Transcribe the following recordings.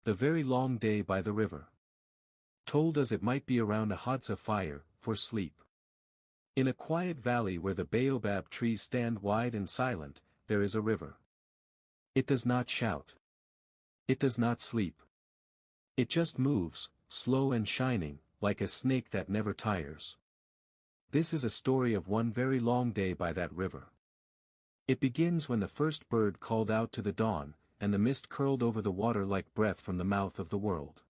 The very long day by the river. Told us it might be around a Hadza fire, for sleep. In a quiet valley where the baobab trees stand wide and silent, there is a river. It does not shout. It does not sleep. It just moves, slow and shining, like a snake that never tires. This is a story of one very long day by that river. It begins when the first bird called out to the dawn, and the mist curled over the water like breath from the mouth of the world.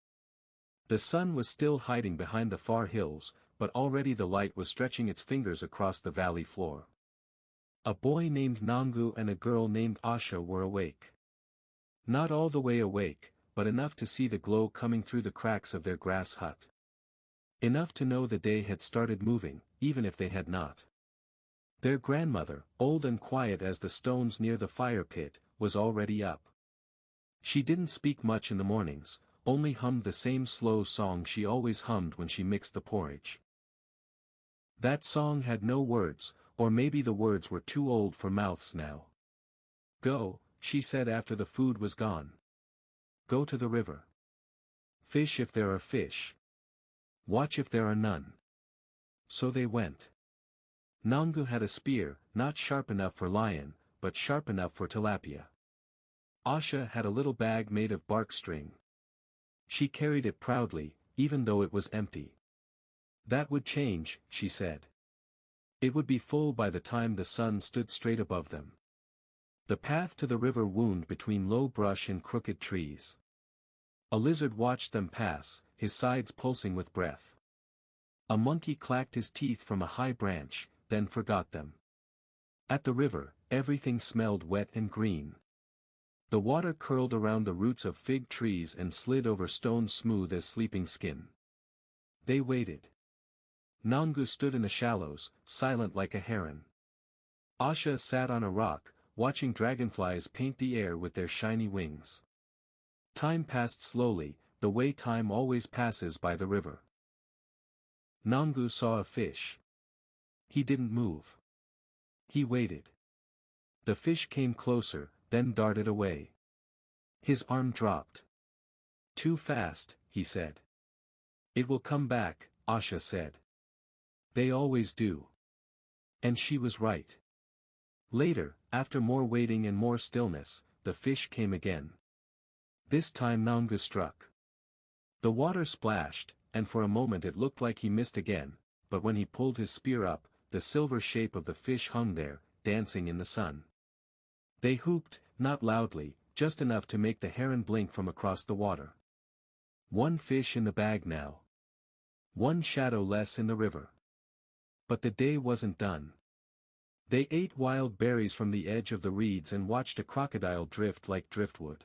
The sun was still hiding behind the far hills, but already the light was stretching its fingers across the valley floor. A boy named Nangu and a girl named Asha were awake. Not all the way awake, but enough to see the glow coming through the cracks of their grass hut. Enough to know the day had started moving, even if they had not. Their grandmother, old and quiet as the stones near the fire pit, was already up. She didn't speak much in the mornings, only hummed the same slow song she always hummed when she mixed the porridge. That song had no words, or maybe the words were too old for mouths now. "Go," she said after the food was gone. "Go to the river. Fish if there are fish. Watch if there are none." So they went. Nangu had a spear, not sharp enough for lion, but sharp enough for tilapia. Asha had a little bag made of bark string. She carried it proudly, even though it was empty. That would change, she said. It would be full by the time the sun stood straight above them. The path to the river wound between low brush and crooked trees. A lizard watched them pass, his sides pulsing with breath. A monkey clacked his teeth from a high branch, then forgot them. At the river, everything smelled wet and green. The water curled around the roots of fig trees and slid over stones smooth as sleeping skin. They waited. Nangu stood in the shallows, silent like a heron. Asha sat on a rock, watching dragonflies paint the air with their shiny wings. Time passed slowly, the way time always passes by the river. Nangu saw a fish. He didn't move. He waited. The fish came closer, then darted away. His arm dropped. "Too fast," he said. "It will come back," Asha said. "They always do." And she was right. Later, after more waiting and more stillness, the fish came again. This time Nangu struck. The water splashed, and for a moment it looked like he missed again, but when he pulled his spear up, the silver shape of the fish hung there, dancing in the sun. They whooped, not loudly, just enough to make the heron blink from across the water. One fish in the bag now. One shadow less in the river. But the day wasn't done. They ate wild berries from the edge of the reeds and watched a crocodile drift like driftwood.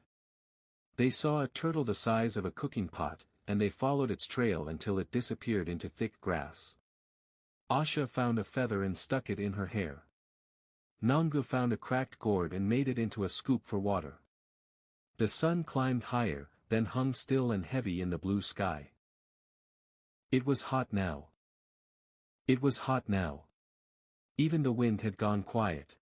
They saw a turtle the size of a cooking pot, and they followed its trail until it disappeared into thick grass. Asha found a feather and stuck it in her hair. Nangu found a cracked gourd and made it into a scoop for water. The sun climbed higher, then hung still and heavy in the blue sky. It was hot now. It was hot now. Even the wind had gone quiet.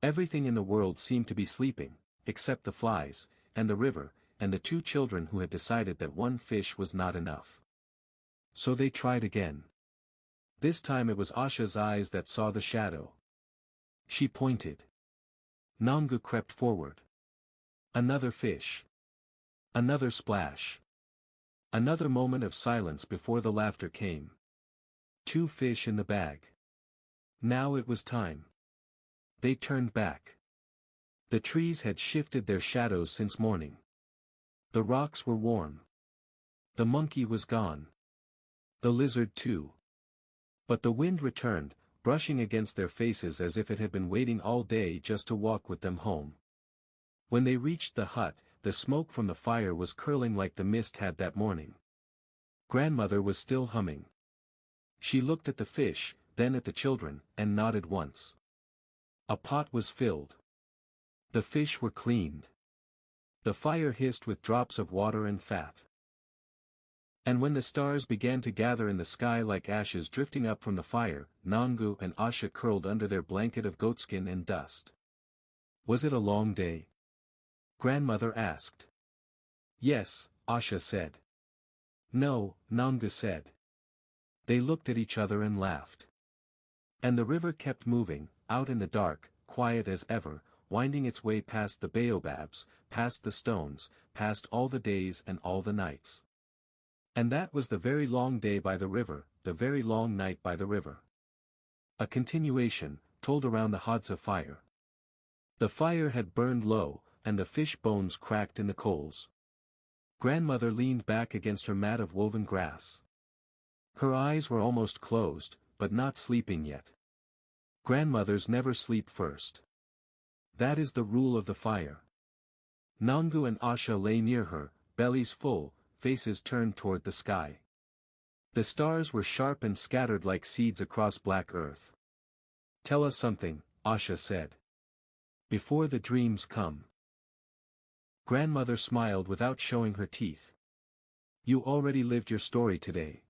Everything in the world seemed to be sleeping, except the flies, and the river, and the two children who had decided that one fish was not enough. So they tried again. This time it was Asha's eyes that saw the shadow. She pointed. Nangu crept forward. Another fish. Another splash. Another moment of silence before the laughter came. Two fish in the bag. Now it was time. They turned back. The trees had shifted their shadows since morning. The rocks were warm. The monkey was gone. The lizard too. But the wind returned, brushing against their faces as if it had been waiting all day just to walk with them home. When they reached the hut, the smoke from the fire was curling like the mist had that morning. Grandmother was still humming. She looked at the fish, then at the children, and nodded once. A pot was filled. The fish were cleaned. The fire hissed with drops of water and fat. And when the stars began to gather in the sky like ashes drifting up from the fire, Nangu and Asha curled under their blanket of goatskin and dust. Was it a long day? Grandmother asked. Yes, Asha said. No, Nanga said. They looked at each other and laughed. And the river kept moving, out in the dark, quiet as ever, winding its way past the baobabs, past the stones, past all the days and all the nights. And that was the very long day by the river, the very long night by the river. A continuation, told around the Hadza fire. The fire had burned low, and the fish bones cracked in the coals. Grandmother leaned back against her mat of woven grass. Her eyes were almost closed, but not sleeping yet. Grandmothers never sleep first. That is the rule of the fire. Nangu and Asha lay near her, bellies full, faces turned toward the sky. The stars were sharp and scattered like seeds across black earth. Tell us something, Asha said. Before the dreams come. Grandmother smiled without showing her teeth. You already lived your story today.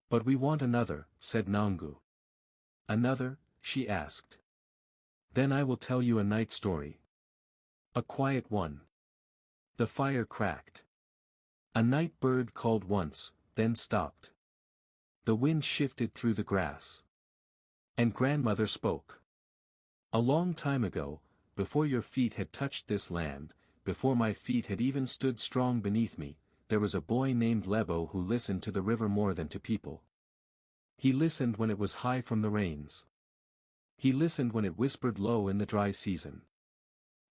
But we want another, said Nangu. Another? She asked. Then I will tell you a night story. A quiet one. The fire cracked. A night bird called once, then stopped. The wind shifted through the grass. And grandmother spoke. A long time ago, before your feet had touched this land, before my feet had even stood strong beneath me, there was a boy named Lebo who listened to the river more than to people. He listened when it was high from the rains. He listened when it whispered low in the dry season.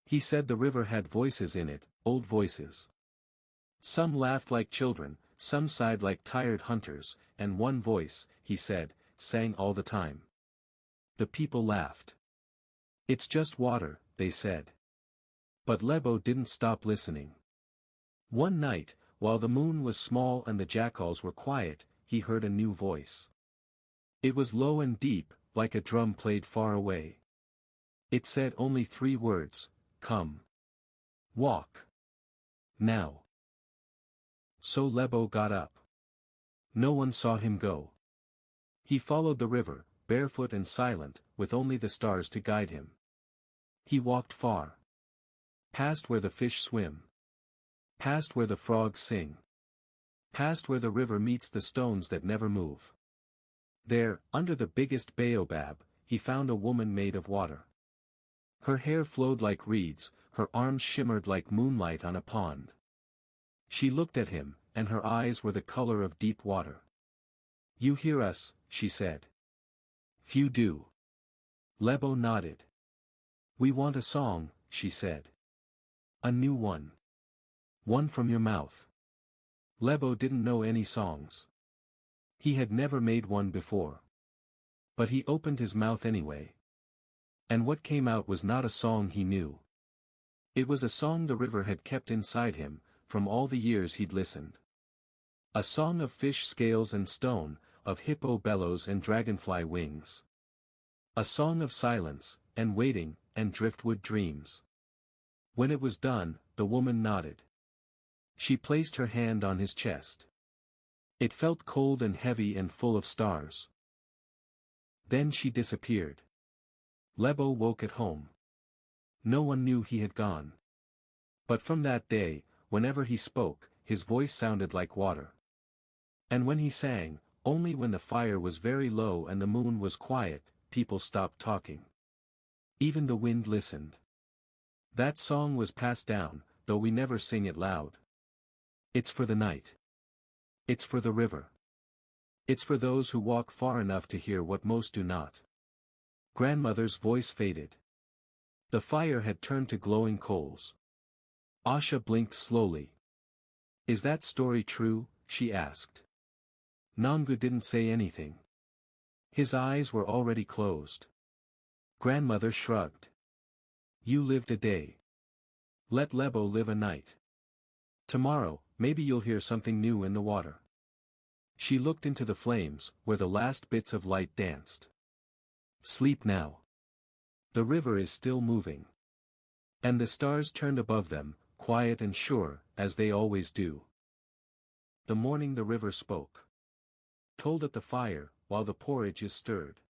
He said the river had voices in it, old voices. Some laughed like children, some sighed like tired hunters, and one voice, he said, sang all the time. The people laughed. It's just water, they said. But Lebo didn't stop listening. One night, while the moon was small and the jackals were quiet, he heard a new voice. It was low and deep, like a drum played far away. It said only 3 words, come. Walk. Now. So Lebo got up. No one saw him go. He followed the river, barefoot and silent, with only the stars to guide him. He walked far. Past where the fish swim. Past where the frogs sing. Past where the river meets the stones that never move. There, under the biggest baobab, he found a woman made of water. Her hair flowed like reeds, her arms shimmered like moonlight on a pond. She looked at him, and her eyes were the color of deep water. You hear us, she said. Few do. Lebo nodded. We want a song, she said. A new one. One from your mouth. Lebo didn't know any songs. He had never made one before. But he opened his mouth anyway. And what came out was not a song he knew. It was a song the river had kept inside him, from all the years he'd listened. A song of fish scales and stone, of hippo bellows and dragonfly wings. A song of silence, and waiting, and driftwood dreams. When it was done, the woman nodded. She placed her hand on his chest. It felt cold and heavy and full of stars. Then she disappeared. Lebo woke at home. No one knew he had gone. But from that day, whenever he spoke, his voice sounded like water. And when he sang, only when the fire was very low and the moon was quiet, people stopped talking. Even the wind listened. That song was passed down, though we never sing it loud. It's for the night. It's for the river. It's for those who walk far enough to hear what most do not. Grandmother's voice faded. The fire had turned to glowing coals. Asha blinked slowly. Is that story true? She asked. Nangu didn't say anything. His eyes were already closed. Grandmother shrugged. You lived a day. Let Lebo live a night. Tomorrow, maybe you'll hear something new in the water. She looked into the flames, where the last bits of light danced. Sleep now. The river is still moving. And the stars turned above them, quiet and sure, as they always do. The morning the river spoke. Told at the fire, while the porridge is stirred.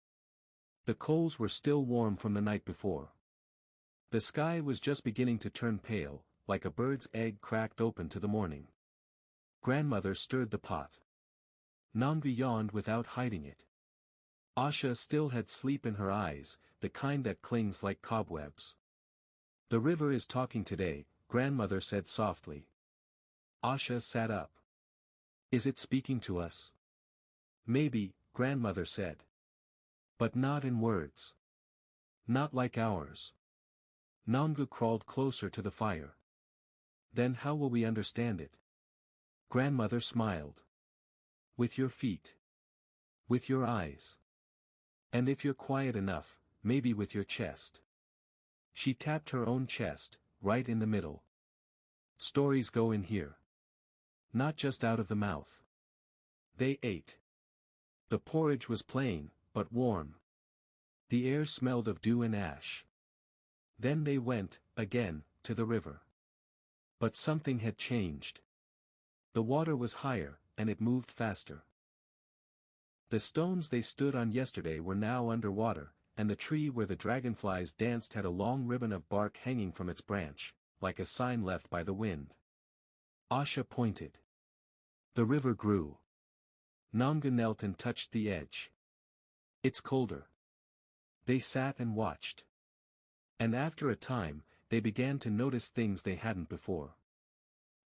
The coals were still warm from the night before. The sky was just beginning to turn pale, like a bird's egg cracked open to the morning. Grandmother stirred the pot. Nangu yawned without hiding it. Asha still had sleep in her eyes, the kind that clings like cobwebs. "The river is talking today," grandmother said softly. Asha sat up. "Is it speaking to us?" "Maybe," grandmother said. "But not in words. Not like ours." Nangu crawled closer to the fire. "Then how will we understand it?" Grandmother smiled. "With your feet. With your eyes. And if you're quiet enough, maybe with your chest." She tapped her own chest, right in the middle. "Stories go in here. Not just out of the mouth." They ate. The porridge was plain, but warm. The air smelled of dew and ash. Then they went, again, to the river. But something had changed. The water was higher, and it moved faster. The stones they stood on yesterday were now under water, and the tree where the dragonflies danced had a long ribbon of bark hanging from its branch, like a sign left by the wind. Asha pointed. The river grew. Nangu knelt and touched the edge. "It's colder." They sat and watched. And after a time, they began to notice things they hadn't before.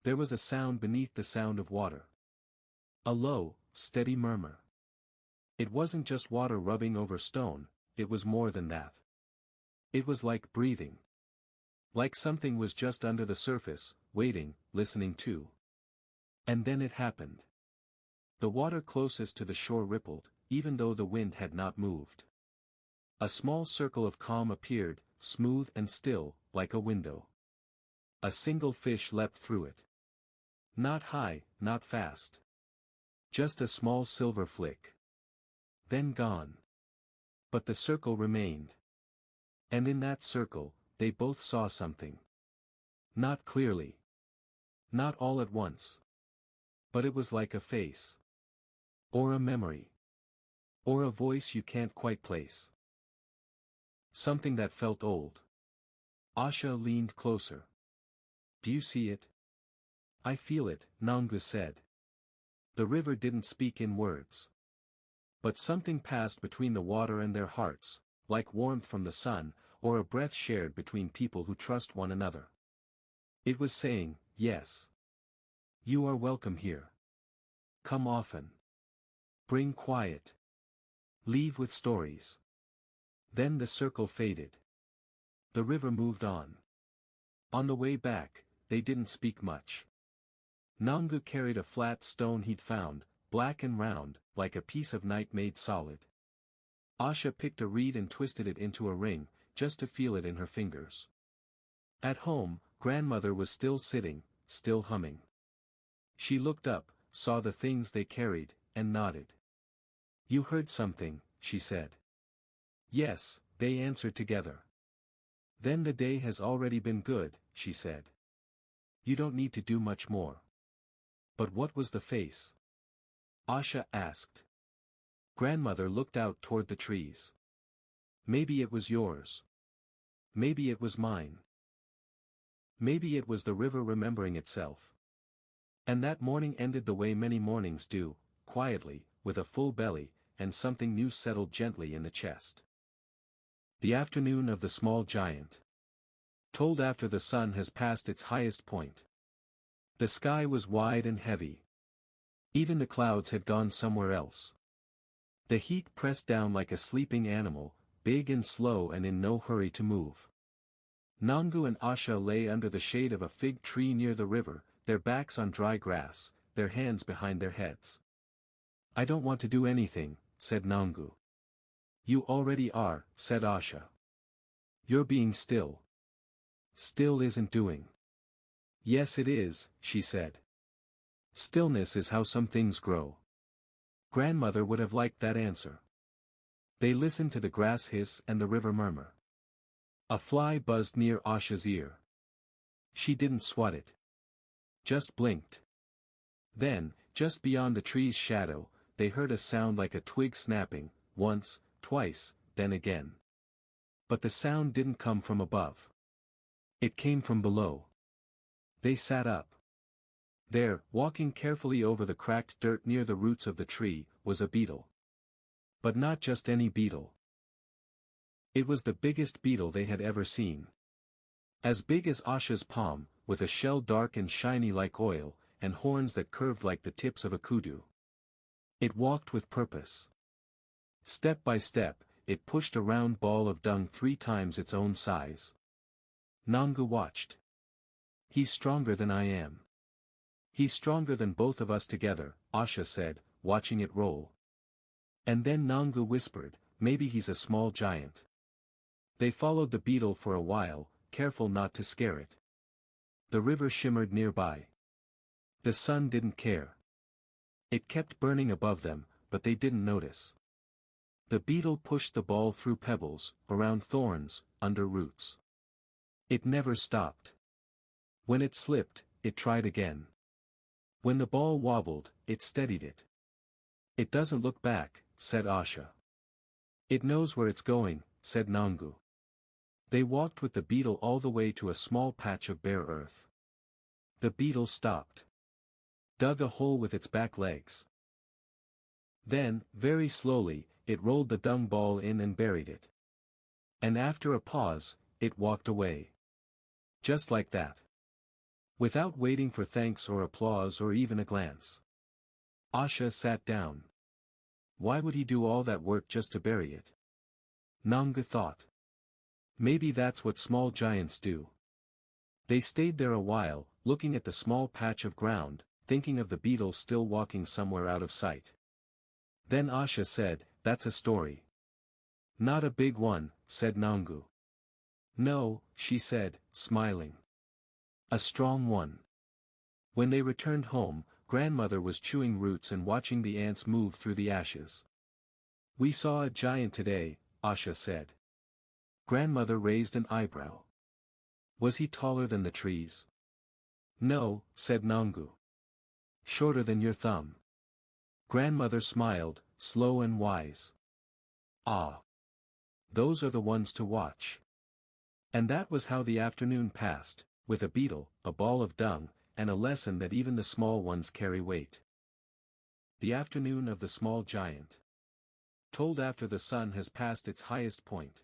There was a sound beneath the sound of water. A low, steady murmur. It wasn't just water rubbing over stone, it was more than that. It was like breathing. Like something was just under the surface, waiting, listening too. And then it happened. The water closest to the shore rippled, even though the wind had not moved. A small circle of calm appeared, smooth and still, like a window. A single fish leapt through it. Not high, not fast. Just a small silver flick. Then gone. But the circle remained. And in that circle, they both saw something. Not clearly. Not all at once. But it was like a face. Or a memory. Or a voice you can't quite place. Something that felt old. Asha leaned closer. "Do you see it?" "I feel it," Nangu said. The river didn't speak in words. But something passed between the water and their hearts, like warmth from the sun, or a breath shared between people who trust one another. It was saying, "Yes. You are welcome here. Come often. Bring quiet. Leave with stories." Then the circle faded. The river moved on. On the way back, they didn't speak much. Nangu carried a flat stone he'd found, black and round, like a piece of night made solid. Asha picked a reed and twisted it into a ring, just to feel it in her fingers. At home, grandmother was still sitting, still humming. She looked up, saw the things they carried, and nodded. "You heard something," she said. "Yes," they answered together. "Then the day has already been good," she said. "You don't need to do much more." "But what was the face?" Asha asked. Grandmother looked out toward the trees. "Maybe it was yours. Maybe it was mine. Maybe it was the river remembering itself." And that morning ended the way many mornings do, quietly, with a full belly, and something new settled gently in the chest. The afternoon of the small giant. Told after the sun has passed its highest point. The sky was wide and heavy. Even the clouds had gone somewhere else. The heat pressed down like a sleeping animal, big and slow and in no hurry to move. Nangu and Asha lay under the shade of a fig tree near the river, their backs on dry grass, their hands behind their heads. "I don't want to do anything," said Nangu. "You already are," said Asha. "You're being still." "Still isn't doing." "Yes it is," she said. "Stillness is how some things grow." Grandmother would have liked that answer. They listened to the grass hiss and the river murmur. A fly buzzed near Asha's ear. She didn't swat it. Just blinked. Then, just beyond the tree's shadow, they heard a sound like a twig snapping, once, twice, then again. But the sound didn't come from above. It came from below. They sat up. There, walking carefully over the cracked dirt near the roots of the tree, was a beetle. But not just any beetle. It was the biggest beetle they had ever seen. As big as Asha's palm, with a shell dark and shiny like oil, and horns that curved like the tips of a kudu. It walked with purpose. Step by step, it pushed a round ball of dung 3 times its own size. Nangu watched. "He's stronger than I am." "He's stronger than both of us together," Asha said, watching it roll. And then Nangu whispered, "Maybe he's a small giant." They followed the beetle for a while, careful not to scare it. The river shimmered nearby. The sun didn't care. It kept burning above them, but they didn't notice. The beetle pushed the ball through pebbles, around thorns, under roots. It never stopped. When it slipped, it tried again. When the ball wobbled, it steadied it. "It doesn't look back," said Asha. "It knows where it's going," said Nangu. They walked with the beetle all the way to a small patch of bare earth. The beetle stopped. Dug a hole with its back legs. Then, very slowly, it rolled the dung ball in and buried it. And after a pause, it walked away. Just like that. Without waiting for thanks or applause or even a glance. Asha sat down. Why would he do all that work just to bury it? Nangu thought. Maybe that's what small giants do. They stayed there a while, looking at the small patch of ground, thinking of the beetle still walking somewhere out of sight. Then Asha said, "That's a story." "Not a big one," said Nangu. "No," she said, smiling. "A strong one." When they returned home, grandmother was chewing roots and watching the ants move through the ashes. "We saw a giant today," Asha said. Grandmother raised an eyebrow. "Was he taller than the trees?" "No," said Nangu. "Shorter than your thumb." Grandmother smiled, slow and wise. "Ah. Those are the ones to watch." And that was how the afternoon passed, with a beetle, a ball of dung, and a lesson that even the small ones carry weight. The afternoon of the small giant. Told after the sun has passed its highest point.